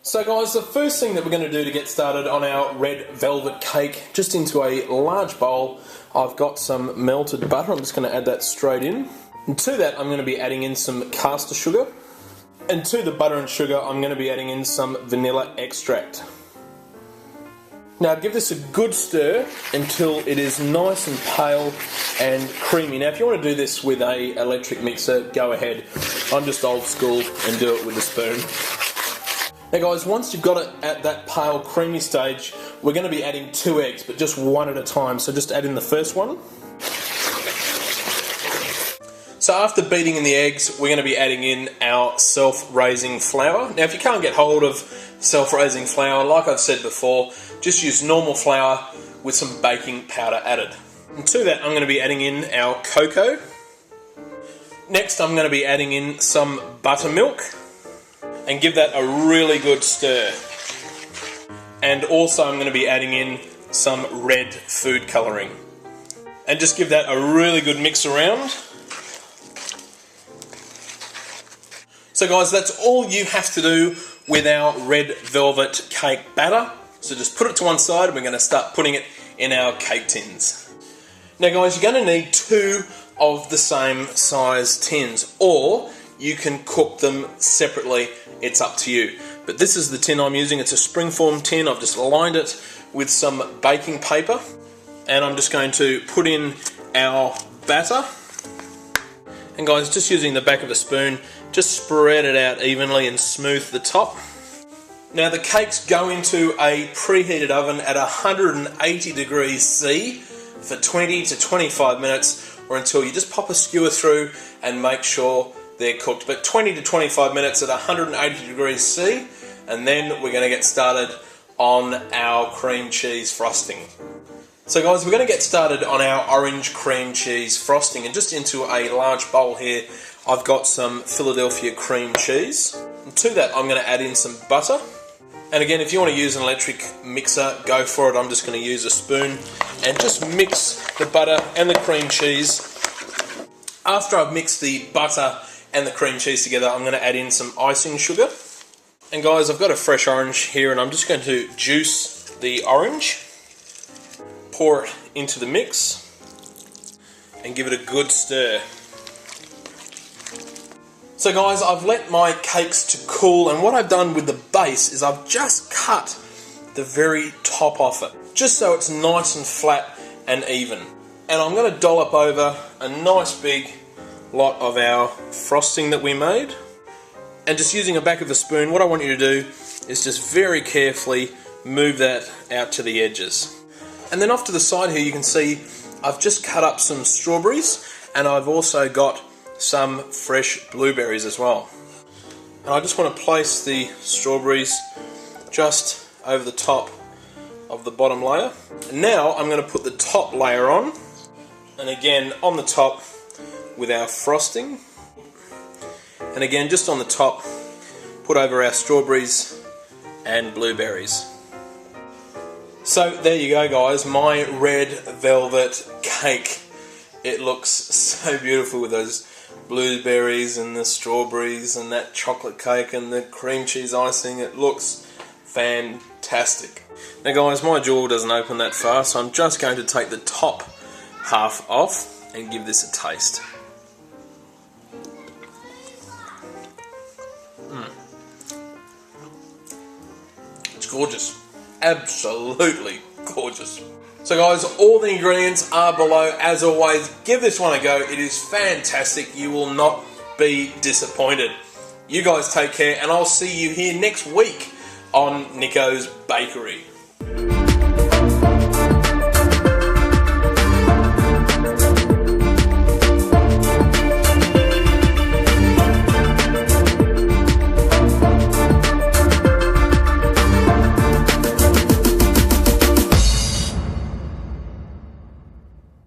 So guys, the first thing that we're going to do to get started on our red velvet cake, just into a large bowl, I've got some melted butter. I'm just going to add that straight in. And to that, I'm going to be adding in some caster sugar. And to the butter and sugar, I'm going to be adding in some vanilla extract. Now give this a good stir until it is nice and pale and creamy. Now if you want to do this with an electric mixer, go ahead. I'm just old school and do it with a spoon. Now guys, once you've got it at that pale creamy stage, we're going to be adding 2 eggs, but just one at a time. So just add in the first one. So after beating in the eggs, we're going to be adding in our self-raising flour. Now if you can't get hold of self-raising flour, like I've said before, just use normal flour with some baking powder added. And to that I'm going to be adding in our cocoa. Next I'm going to be adding in some buttermilk and give that a really good stir. And also I'm going to be adding in some red food colouring. And just give that a really good mix around. So guys, that's all you have to do with our red velvet cake batter. So just put it to one side and we're going to start putting it in our cake tins. Now guys, you're going to need 2 of the same size tins, or you can cook them separately, it's up to you. But this is the tin I'm using, it's a springform tin. I've just lined it with some baking paper and I'm just going to put in our batter. And guys, just using the back of a spoon, just spread it out evenly and smooth the top. Now the cakes go into a preheated oven at 180 degrees C for 20 to 25 minutes, or until you just pop a skewer through and make sure they're cooked. But 20 to 25 minutes at 180 degrees C, and then we're going to get started on our cream cheese frosting. So guys, we're going to get started on our orange cream cheese frosting, and just into a large bowl here I've got some Philadelphia cream cheese. And to that I'm going to add in some butter. And again, if you want to use an electric mixer, go for it. I'm just going to use a spoon and just mix the butter and the cream cheese. After I've mixed the butter and the cream cheese together, I'm going to add in some icing sugar. And guys, I've got a fresh orange here and I'm just going to juice the orange, pour it into the mix and give it a good stir. So guys, I've let my cakes to cool, and what I've done with the base is I've just cut the very top off it, just so it's nice and flat and even. And I'm going to dollop over a nice big lot of our frosting that we made. And just using the back of a spoon, what I want you to do is just very carefully move that out to the edges. And then off to the side here you can see I've just cut up some strawberries, and I've also got some fresh blueberries as well. And I just want to place the strawberries just over the top of the bottom layer. And now I'm going to put the top layer on, and again on the top with our frosting, and again just on the top put over our strawberries and blueberries. So there you go guys, my red velvet cake. It looks so beautiful with those blueberries and the strawberries and that chocolate cake and the cream cheese icing. It looks fantastic. Now guys, my jaw doesn't open that far, so I'm just going to take the top half off and give this a taste. It's gorgeous. Absolutely gorgeous. So guys, all the ingredients are below. As always, give this one a go. It is fantastic. You will not be disappointed. You guys take care, and I'll see you here next week on Nicko's Bakery.